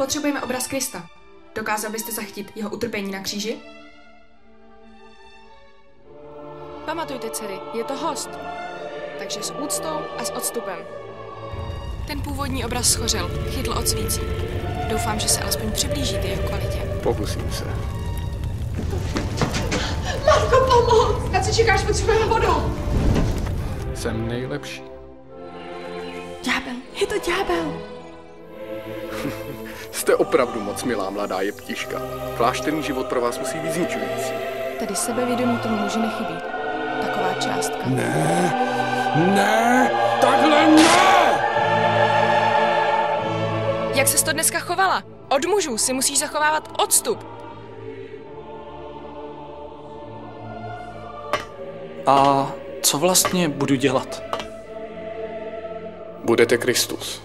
Potřebujeme obraz Krista. Dokázal byste zachytit jeho utrpení na kříži? Pamatujte, dcery, je to host. Takže s úctou a s odstupem. Ten původní obraz schořel, chytl od svící. Doufám, že se alespoň přiblížíte jeho kvalitě. Pokusím se. Matko, pomoc! Na co čekáš? Potřebujeme vodu! Jsem nejlepší. Ďábel, je to ďábel! Jste opravdu moc milá mladá jeptiška. Klášterní život pro vás musí být zničující. Tady sebevědomí tomu muži nechybí. Taková částka. Ne, takhle ne! Jak ses to dneska chovala? Od mužů si musíš zachovávat odstup. A co vlastně budu dělat? Budete Kristus.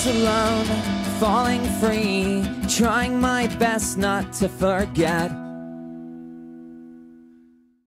Alone, falling free, trying my best not to forget.